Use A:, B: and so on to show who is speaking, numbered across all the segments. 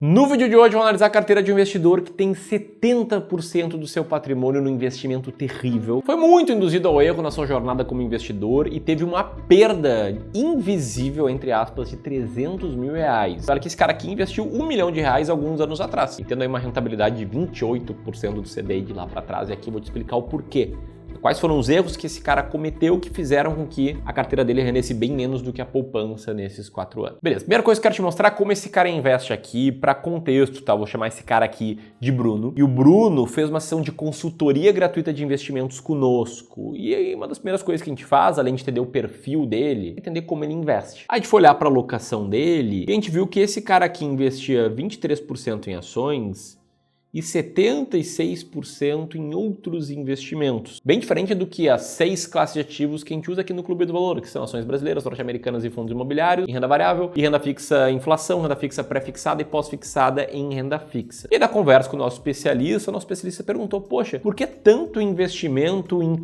A: No vídeo de hoje, vamos analisar a carteira de um investidor que tem 70% do seu patrimônio no investimento terrível. Foi muito induzido ao erro na sua jornada como investidor e teve uma perda invisível, entre aspas, de 300 mil reais. Olha que esse cara aqui investiu R$1 milhão alguns anos atrás, e tendo aí uma rentabilidade de 28% do CDI de lá para trás, e aqui eu vou te explicar o porquê. Quais foram os erros que esse cara cometeu que fizeram com que a carteira dele rendesse bem menos do que a poupança nesses 4 anos. Beleza, primeira coisa que eu quero te mostrar é como esse cara investe aqui para contexto, tá? Vou chamar esse cara aqui de Bruno. E o Bruno fez uma sessão de consultoria gratuita de investimentos conosco. E aí uma das primeiras coisas que a gente faz, além de entender o perfil dele, é entender como ele investe. Aí a gente foi olhar para a alocação dele e a gente viu que esse cara aqui investia 23% em ações e 76% em outros investimentos. Bem diferente do que as 6 classes de ativos que a gente usa aqui no Clube do Valor, que são ações brasileiras, norte-americanas e fundos imobiliários, em renda variável, e renda fixa inflação, renda fixa pré-fixada e pós-fixada em renda fixa. E da conversa com o nosso especialista perguntou, poxa, por que tanto investimento em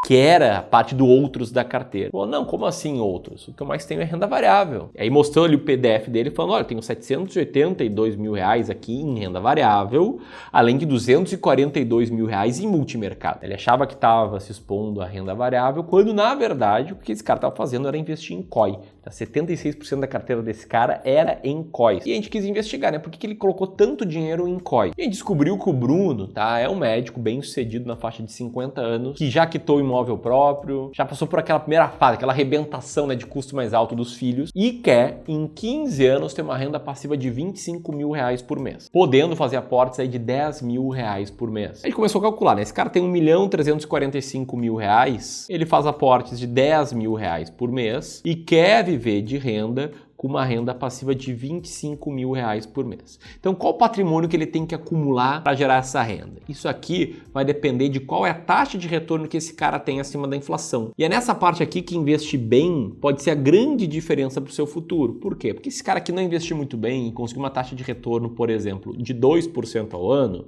A: que era a parte do outros da carteira? Falou, não, como assim outros? O que eu mais tenho é renda variável. E aí mostrou ali o PDF dele falando, olha, eu tenho 782 mil reais aqui em renda variável, além de 242 mil reais em multimercado. Ele achava que estava se expondo à renda variável, quando na verdade o que esse cara estava fazendo era investir em COI. 76% da carteira desse cara era em COIs. E a gente quis investigar, né? Por que ele colocou tanto dinheiro em COI? E a gente descobriu que o Bruno, tá? É um médico bem sucedido na faixa de 50 anos, que já quitou o imóvel próprio, já passou por aquela primeira fase, aquela arrebentação, né, de custo mais alto dos filhos e quer, em 15 anos, ter uma renda passiva de 25 mil reais por mês, podendo fazer aportes aí de 10 mil reais por mês. A gente começou a calcular, né? Esse cara tem 1.345.000 reais, ele faz aportes de 10 mil reais por mês e quer viver de renda com uma renda passiva de 25 mil reais por mês. Então, qual o patrimônio que ele tem que acumular para gerar essa renda? Isso aqui vai depender de qual é a taxa de retorno que esse cara tem acima da inflação. E é nessa parte aqui que investir bem pode ser a grande diferença para o seu futuro. Por quê? Porque esse cara que não investiu muito bem e conseguiu uma taxa de retorno, por exemplo, de 2% ao ano,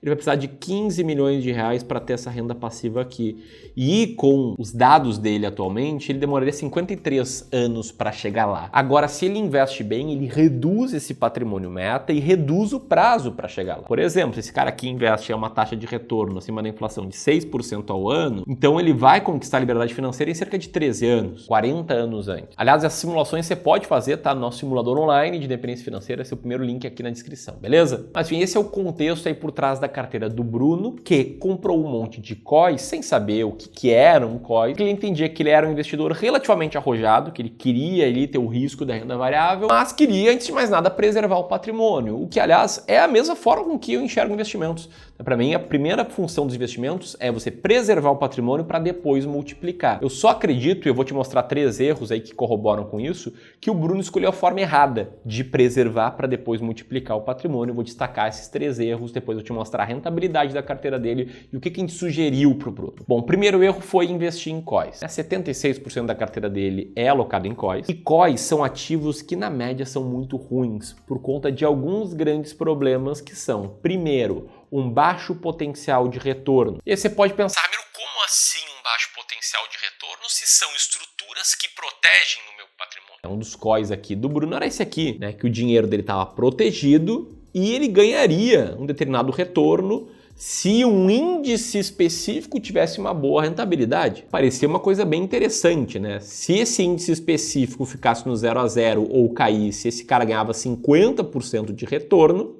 A: ele vai precisar de 15 milhões de reais para ter essa renda passiva aqui. E com os dados dele atualmente, ele demoraria 53 anos para chegar lá. Agora, se ele investe bem, ele reduz esse patrimônio meta e reduz o prazo para chegar lá. Por exemplo, se esse cara aqui investe a uma taxa de retorno acima da inflação de 6% ao ano, então ele vai conquistar a liberdade financeira em cerca de 13 anos, 40 anos antes. Aliás, as simulações você pode fazer, tá? No nosso simulador online de independência financeira, esse é o primeiro link aqui na descrição, beleza? Mas enfim, esse é o contexto aí por trás da carteira do Bruno, que comprou um monte de COIs sem saber o que era um COI, porque ele entendia que ele era um investidor relativamente arrojado, que ele queria ali ter o risco da renda variável, mas queria, antes de mais nada, preservar o patrimônio, o que, aliás, é a mesma forma com que eu enxergo investimentos. Para mim, a primeira função dos investimentos é você preservar o patrimônio para depois multiplicar. Eu só acredito, e eu vou te mostrar 3 erros aí que corroboram com isso, que o Bruno escolheu a forma errada de preservar para depois multiplicar o patrimônio. Eu vou destacar esses 3 erros, depois eu te mostrar a rentabilidade da carteira dele e o que a gente sugeriu para o Bruno. Bom, o primeiro erro foi investir em COIs. 76% da carteira dele é alocado em COIs, e COIs são ativos que na média são muito ruins por conta de alguns grandes problemas que são, primeiro, um baixo potencial de retorno. E aí você pode pensar, como assim um baixo potencial de retorno se são estruturas que protegem o meu patrimônio? Um dos COIs aqui do Bruno era esse aqui, né, que o dinheiro dele estava protegido e ele ganharia um determinado retorno se um índice específico tivesse uma boa rentabilidade. Parecia uma coisa bem interessante, né? Se esse índice específico ficasse no 0 a 0 ou caísse, esse cara ganhava 50% de retorno,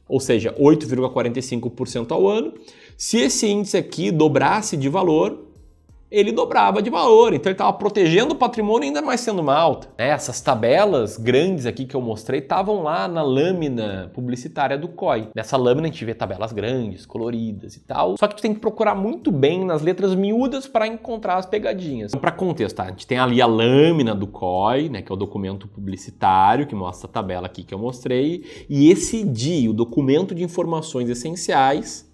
A: ou seja, 8,45% ao ano. Se esse índice aqui dobrasse de valor, ele dobrava de valor, então ele estava protegendo o patrimônio ainda mais sendo uma alta. Essas tabelas grandes aqui que eu mostrei estavam lá na lâmina publicitária do COI. Nessa lâmina a gente vê tabelas grandes, coloridas e tal, só que tu tem que procurar muito bem nas letras miúdas para encontrar as pegadinhas. Então, para contexto, tá? A gente tem ali a lâmina do COI, né, que é o documento publicitário que mostra a tabela aqui que eu mostrei, e esse DI, o documento de informações essenciais,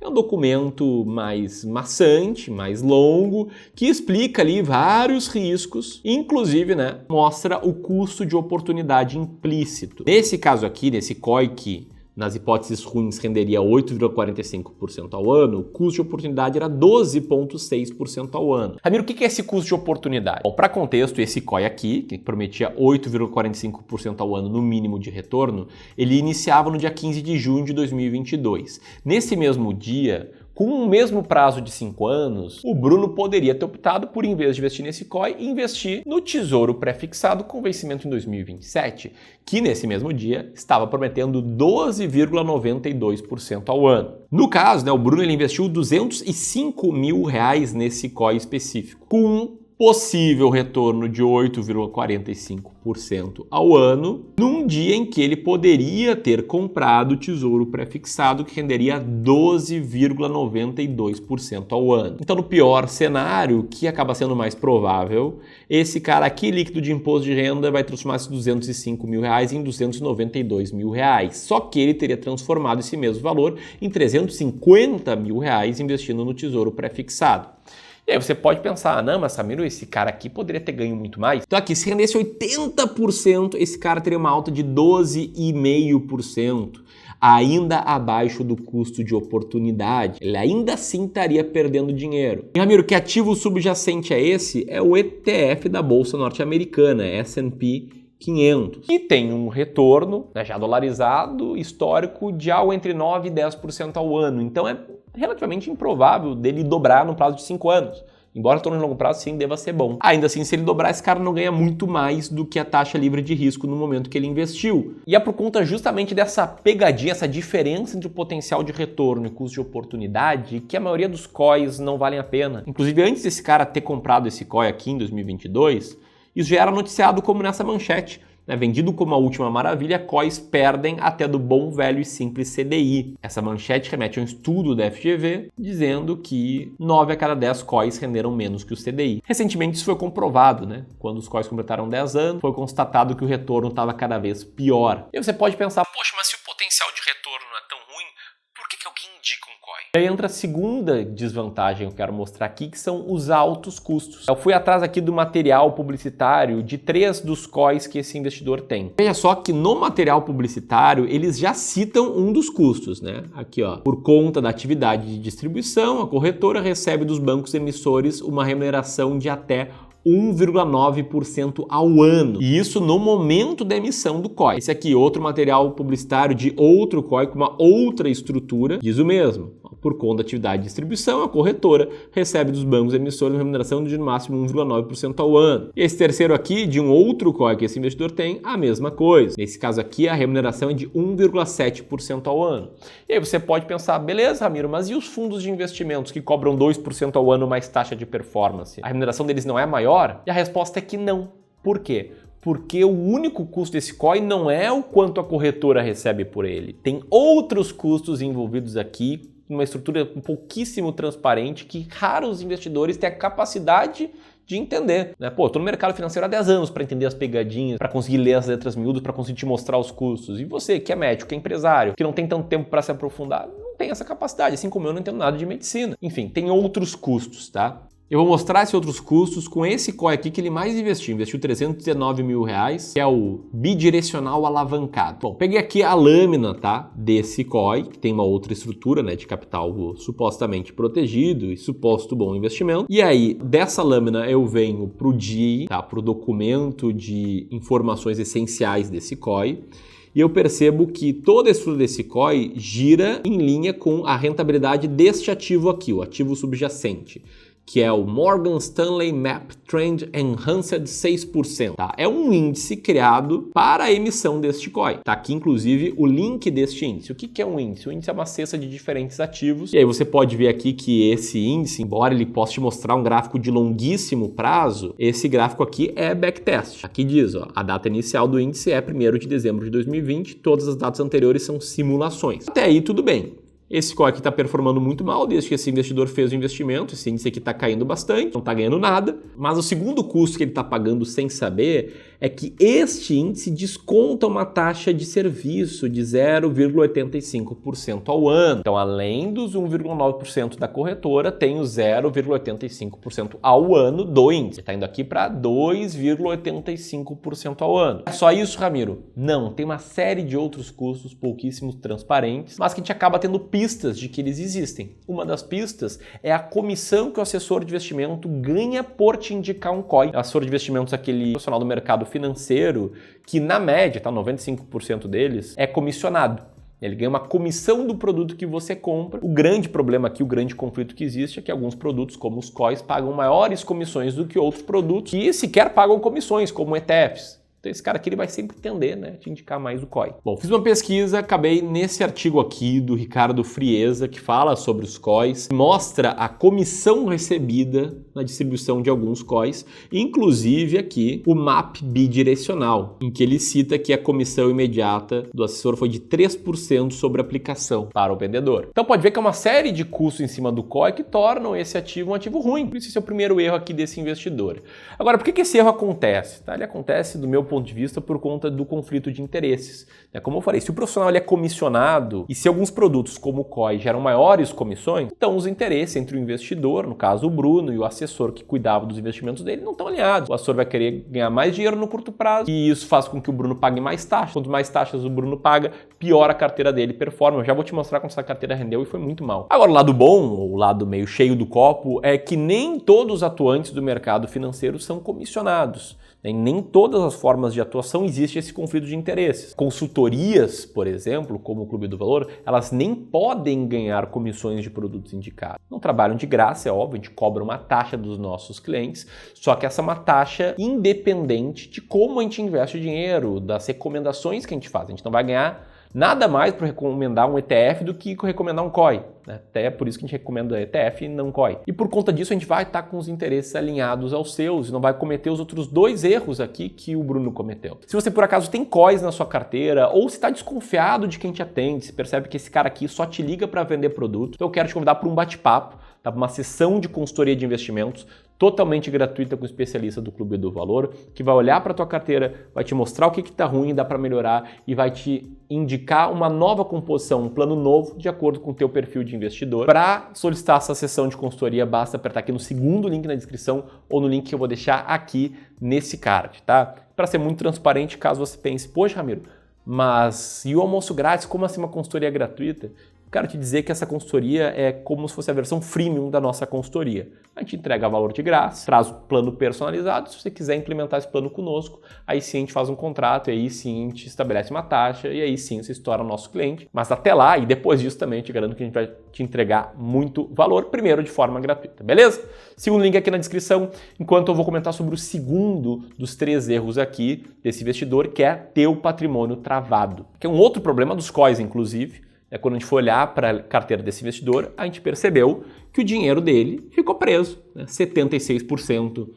A: é um documento mais maçante, mais longo, que explica ali vários riscos, inclusive, né, mostra o custo de oportunidade implícito. Nesse caso aqui, nesse COI que nas hipóteses ruins renderia 8,45% ao ano, o custo de oportunidade era 12,6% ao ano. Ramiro, o que é esse custo de oportunidade? Bom, para contexto, esse COI aqui, que prometia 8,45% ao ano no mínimo de retorno, ele iniciava no dia 15 de junho de 2022. Nesse mesmo dia, com o mesmo prazo de 5 anos, o Bruno poderia ter optado por, em vez de investir nesse COI, investir no Tesouro Pré-Fixado com vencimento em 2027, que nesse mesmo dia estava prometendo 12,92% ao ano. No caso, o Bruno ele investiu R$205 mil nesse COI específico, com possível retorno de 8,45% ao ano, num dia em que ele poderia ter comprado o Tesouro Pré-Fixado, que renderia 12,92% ao ano. Então, no pior cenário, que acaba sendo mais provável, esse cara aqui, líquido de imposto de renda, vai transformar esses R$205 mil em R$292 mil. Só que ele teria transformado esse mesmo valor em R$350 mil investindo no Tesouro Pré-Fixado. E aí você pode pensar, não, mas Ramiro, esse cara aqui poderia ter ganho muito mais. Então aqui, se rendesse 80%, esse cara teria uma alta de 12,5%, ainda abaixo do custo de oportunidade. Ele ainda assim estaria perdendo dinheiro. E Ramiro, que ativo subjacente é esse? É o ETF da Bolsa Norte-Americana, S&P 500. E tem um retorno, já dolarizado, histórico, de algo entre 9% e 10% ao ano. Então é relativamente improvável dele dobrar no prazo de 5 anos. Embora o retorno de longo prazo sim deva ser bom. Ainda assim, se ele dobrar, esse cara não ganha muito mais do que a taxa livre de risco no momento que ele investiu. E é por conta justamente dessa pegadinha, essa diferença entre o potencial de retorno e custo de oportunidade, que a maioria dos COIs não valem a pena. Inclusive, antes desse cara ter comprado esse COI aqui em 2022, isso já era noticiado como nessa manchete. Vendido como a última maravilha, COIs perdem até do bom, velho e simples CDI. Essa manchete remete a um estudo da FGV dizendo que 9 a cada 10 COIs renderam menos que o CDI. Recentemente isso foi comprovado, Quando os COIs completaram 10 anos, foi constatado que o retorno estava cada vez pior. E você pode pensar, poxa, mas se o potencial de retorno não é tão ruim, por que alguém indica um COI? E aí entra a segunda desvantagem que eu quero mostrar aqui, que são os altos custos. Eu fui atrás aqui do material publicitário de 3 dos COIs que esse investidor tem. Veja só que no material publicitário eles já citam um dos custos, Aqui, por conta da atividade de distribuição, a corretora recebe dos bancos emissores uma remuneração de até 1,9% ao ano. E isso no momento da emissão do COI. Esse aqui, outro material publicitário de outro COI com uma outra estrutura, diz o mesmo. Por conta da atividade de distribuição, a corretora recebe dos bancos emissores uma remuneração de no máximo 1,9% ao ano. E esse terceiro aqui, de um outro COI que esse investidor tem, a mesma coisa. Nesse caso aqui, a remuneração é de 1,7% ao ano. E aí você pode pensar, beleza, Ramiro, mas e os fundos de investimentos que cobram 2% ao ano mais taxa de performance? A remuneração deles não é maior? E a resposta é que não. Por quê? Porque o único custo desse COI não é o quanto a corretora recebe por ele. Tem outros custos envolvidos aqui, uma estrutura pouquíssimo transparente que raros investidores têm a capacidade de entender. Eu tô no mercado financeiro há 10 anos para entender as pegadinhas, para conseguir ler as letras miúdas, para conseguir te mostrar os custos. E você, que é médico, que é empresário, que não tem tanto tempo para se aprofundar, não tem essa capacidade, assim como eu não entendo nada de medicina. Enfim, tem outros custos, tá? Eu vou mostrar esses outros custos com esse COI aqui que ele mais investiu. Investiu R$319 mil, que é o bidirecional alavancado. Bom, peguei aqui a lâmina, desse COI, que tem uma outra estrutura, de capital supostamente protegido e suposto bom investimento. E aí, dessa lâmina eu venho pro DII, pro documento de informações essenciais desse COI. E eu percebo que toda a estrutura desse COI gira em linha com a rentabilidade deste ativo aqui, o ativo subjacente, que é o Morgan Stanley MAP Trend Enhanced 6%. É um índice criado para a emissão deste COI. Aqui, inclusive, o link deste índice. O que é um índice? O índice é uma cesta de diferentes ativos. E aí você pode ver aqui que esse índice, embora ele possa te mostrar um gráfico de longuíssimo prazo, esse gráfico aqui é backtest. Aqui diz, a data inicial do índice é 1º de dezembro de 2020, todas as datas anteriores são simulações. Até aí tudo bem. esse COI aqui está performando muito mal desde que esse investidor fez o investimento, esse índice aqui está caindo bastante, não está ganhando nada. Mas o segundo custo que ele está pagando sem saber é que este índice desconta uma taxa de serviço de 0,85% ao ano. Então, além dos 1,9% da corretora, tem o 0,85% ao ano do índice. Está indo aqui para 2,85% ao ano. É só isso, Ramiro? Não, tem uma série de outros custos pouquíssimos transparentes, mas que a gente acaba tendo pistas de que eles existem. Uma das pistas é a comissão que o assessor de investimento ganha por te indicar um COI. O assessor de investimentos é aquele profissional do mercado financeiro que, na média, 95% deles, é comissionado. Ele ganha uma comissão do produto que você compra. O grande problema aqui, o grande conflito que existe é que alguns produtos, como os COIs, pagam maiores comissões do que outros produtos e sequer pagam comissões, como ETFs. Então esse cara aqui ele vai sempre tender, né, te indicar mais o COI. Bom, fiz uma pesquisa, acabei nesse artigo aqui do Ricardo Frieza, que fala sobre os COIs, mostra a comissão recebida na distribuição de alguns COIs, inclusive aqui o MAP bidirecional, em que ele cita que a comissão imediata do assessor foi de 3% sobre a aplicação para o vendedor. Então pode ver que é uma série de custos em cima do COI que tornam esse ativo um ativo ruim. Por isso esse é o primeiro erro aqui desse investidor. Agora, por que esse erro acontece? Ele acontece do meu ponto de vista por conta do conflito de interesses. Como eu falei, se o profissional ele é comissionado e se alguns produtos como o COI geram maiores comissões, então os interesses entre o investidor, no caso o Bruno, e o assessor que cuidava dos investimentos dele não estão alinhados. O assessor vai querer ganhar mais dinheiro no curto prazo e isso faz com que o Bruno pague mais taxas. Quanto mais taxas o Bruno paga, pior a carteira dele performa. Eu já vou te mostrar como essa carteira rendeu e foi muito mal. Agora, o lado bom, o lado meio cheio do copo, é que nem todos os atuantes do mercado financeiro são comissionados. Em nem todas as formas de atuação existe esse conflito de interesses. Consultorias, por exemplo, como o Clube do Valor, elas nem podem ganhar comissões de produtos indicados. Não trabalham de graça, é óbvio, a gente cobra uma taxa dos nossos clientes, só que essa é uma taxa independente de como a gente investe o dinheiro, das recomendações que a gente faz. A gente não vai ganhar nada mais para recomendar um ETF do que recomendar um COI. Até por isso que a gente recomenda ETF e não COI. E por conta disso a gente vai estar com os interesses alinhados aos seus e não vai cometer os outros dois erros aqui que o Bruno cometeu. Se você por acaso tem COIs na sua carteira ou se está desconfiado de quem te atende, se percebe que esse cara aqui só te liga para vender produto, então eu quero te convidar para um bate-papo, para uma sessão de consultoria de investimentos totalmente gratuita com o especialista do Clube do Valor, que vai olhar para a tua carteira, vai te mostrar o que está ruim, dá para melhorar e vai te indicar uma nova composição, um plano novo de acordo com o teu perfil de investidor. Para solicitar essa sessão de consultoria, basta apertar aqui no segundo link na descrição ou no link que eu vou deixar aqui nesse card, tá? Para ser muito transparente, caso você pense, poxa, Ramiro, mas e o almoço grátis? Como assim uma consultoria gratuita? Quero te dizer que essa consultoria é como se fosse a versão freemium da nossa consultoria. A gente entrega valor de graça, traz o plano personalizado. Se você quiser implementar esse plano conosco, aí sim a gente faz um contrato, e aí sim a gente estabelece uma taxa, e aí sim você se torna nosso cliente. Mas até lá, e depois disso também, te garanto que a gente vai te entregar muito valor, primeiro de forma gratuita, beleza? Segundo link aqui na descrição, enquanto eu vou comentar sobre o segundo dos 3 erros aqui desse investidor, que é ter o patrimônio travado. Que é um outro problema dos COIs, inclusive. Quando a gente foi olhar para a carteira desse investidor, a gente percebeu que o dinheiro dele ficou preso. 76%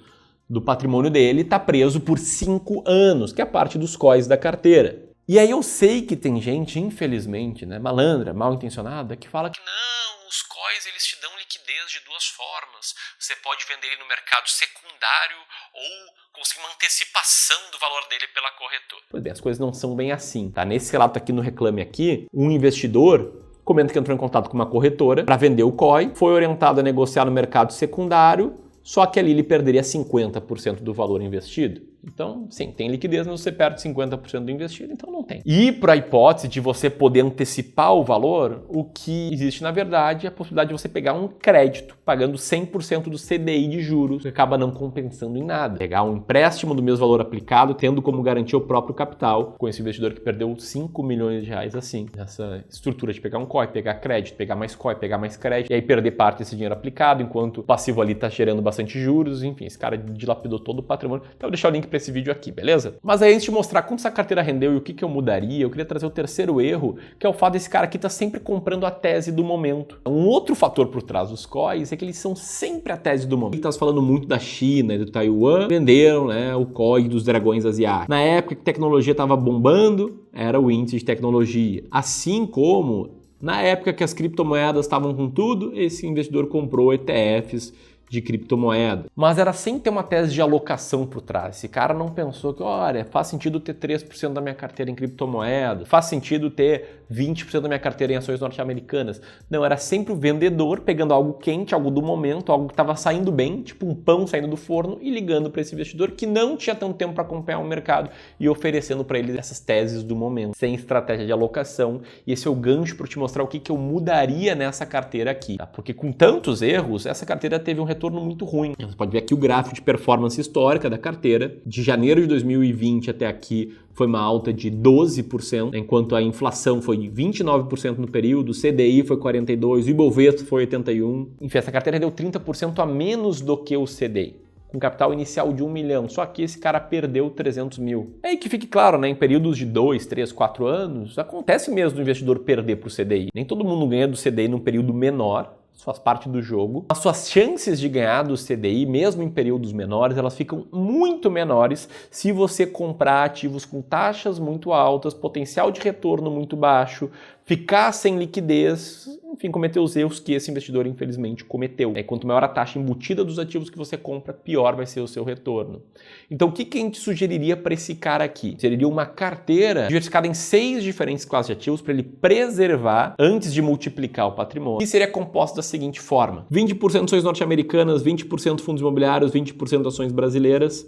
A: do patrimônio dele está preso por 5 anos, que é parte dos COIs da carteira. E aí eu sei que tem gente, infelizmente, malandra, mal intencionada, que fala que não, os COIs eles te dão liquidez de 2 formas. Você pode vender ele no mercado secundário ou conseguir uma antecipação do valor dele pela corretora. Pois bem, as coisas não são bem assim, tá? Nesse relato aqui no Reclame Aqui, um investidor comenta que entrou em contato com uma corretora para vender o COI, foi orientado a negociar no mercado secundário, só que ali ele perderia 50% do valor investido. Então, sim, tem liquidez, mas você perde 50% do investido, então não tem. E para a hipótese de você poder antecipar o valor, o que existe na verdade é a possibilidade de você pegar um crédito pagando 100% do CDI de juros, que acaba não compensando em nada. Pegar um empréstimo do mesmo valor aplicado, tendo como garantia o próprio capital, com esse investidor que perdeu 5 milhões de reais assim, nessa estrutura de pegar um COI, pegar crédito, pegar mais COI, pegar mais crédito, e aí perder parte desse dinheiro aplicado, enquanto o passivo ali está gerando bastante juros, enfim, esse cara dilapidou todo o patrimônio. Então eu vou deixar o link para esse vídeo aqui, beleza? Mas aí, antes de mostrar como essa carteira rendeu e o que eu mudaria, eu queria trazer o terceiro erro, que é o fato desse cara aqui estar sempre comprando a tese do momento. Um outro fator por trás dos COIs é que eles são sempre a tese do momento. Ele está falando muito da China e do Taiwan, venderam o COI dos dragões asiáticos. Na época que a tecnologia estava bombando, era o índice de tecnologia. Assim como Na época que as criptomoedas estavam com tudo, esse investidor comprou ETFs de criptomoeda. Mas era sem ter uma tese de alocação por trás. Esse cara não pensou que, olha, faz sentido ter 3% da minha carteira em criptomoeda, faz sentido ter 20% da minha carteira em ações norte-americanas. Não, era sempre o vendedor pegando algo quente, algo do momento, algo que estava saindo bem, tipo um pão saindo do forno, e ligando para esse investidor que não tinha tanto tempo para acompanhar o mercado e oferecendo para ele essas teses do momento, sem estratégia de alocação. E esse é o gancho para te mostrar o que eu mudaria nessa carteira aqui. Tá? Porque com tantos erros, essa carteira teve um retorno muito ruim. Você pode ver aqui o gráfico de performance histórica da carteira. De janeiro de 2020 até aqui foi uma alta de 12%, enquanto a inflação foi 29% no período, o CDI foi 42%, o Ibovespa foi 81%. Enfim, essa carteira deu 30% a menos do que o CDI, com capital inicial de 1 milhão. Só que esse cara perdeu 300 mil. É aí que fique claro, né? Em períodos de 2, 3, 4 anos, acontece mesmo do investidor perder para o CDI. Nem todo mundo ganha do CDI num período menor, isso faz parte do jogo. As suas chances de ganhar do CDI, mesmo em períodos menores, elas ficam muito menores se você comprar ativos com taxas muito altas, potencial de retorno muito baixo, ficar sem liquidez, enfim, cometer os erros que esse investidor infelizmente cometeu. Quanto maior a taxa embutida dos ativos que você compra, pior vai ser o seu retorno. Então o que a gente sugeriria para esse cara aqui? Seria uma carteira diversificada em 6 diferentes classes de ativos para ele preservar antes de multiplicar o patrimônio. E seria composta da seguinte forma: 20% ações norte-americanas, 20% fundos imobiliários, 20% ações brasileiras,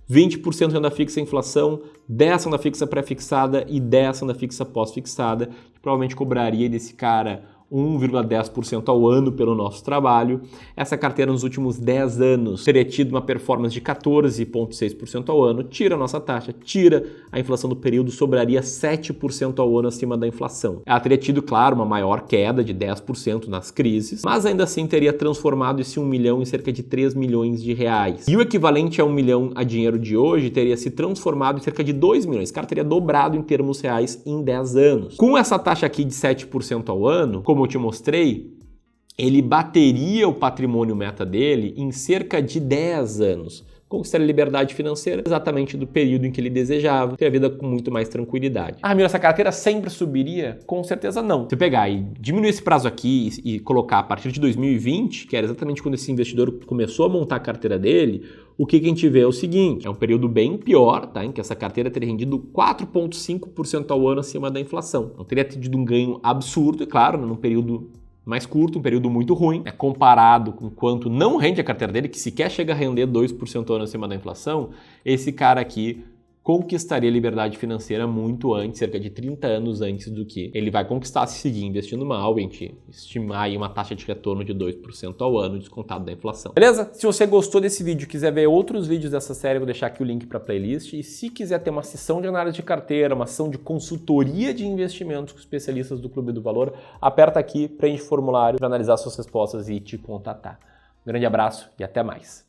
A: 20% renda fixa e inflação, 10% renda fixa pré-fixada e 10% renda fixa pós-fixada, que provavelmente cobraria desse cara 1,10% ao ano pelo nosso trabalho. Essa carteira nos últimos 10 anos teria tido uma performance de 14,6% ao ano, tira a nossa taxa, tira a inflação do período, sobraria 7% ao ano acima da inflação. Ela teria tido, claro, uma maior queda de 10% nas crises, mas ainda assim teria transformado esse 1 milhão em cerca de 3 milhões de reais. E o equivalente a 1 milhão a dinheiro de hoje teria se transformado em cerca de 2 milhões. Esse cara teria dobrado em termos reais em 10 anos. Com essa taxa aqui de 7% ao ano, como eu te mostrei, ele bateria o patrimônio meta dele em cerca de 10 anos. Conquistaria a liberdade financeira exatamente do período em que ele desejava, ter a vida com muito mais tranquilidade. Ah, meu, essa carteira sempre subiria? Com certeza não. Se eu pegar e diminuir esse prazo aqui e colocar a partir de 2020, que era exatamente quando esse investidor começou a montar a carteira dele, o que a gente vê é o seguinte: é um período bem pior, tá? Em que essa carteira teria rendido 4,5% ao ano acima da inflação. Não teria tido um ganho absurdo, é claro, num período mais curto, um período muito ruim, comparado com quanto não rende a carteira dele, que sequer chega a render 2% ao ano acima da inflação. Esse cara aqui conquistaria a liberdade financeira muito antes, cerca de 30 anos antes do que ele vai conquistar se seguir investindo mal, a gente estimar aí uma taxa de retorno de 2% ao ano descontado da inflação. Beleza? Se você gostou desse vídeo e quiser ver outros vídeos dessa série, eu vou deixar aqui o link para a playlist. E se quiser ter uma sessão de análise de carteira, uma sessão de consultoria de investimentos com especialistas do Clube do Valor, aperta aqui, preenche o formulário para analisar suas respostas e te contatar. Um grande abraço e até mais.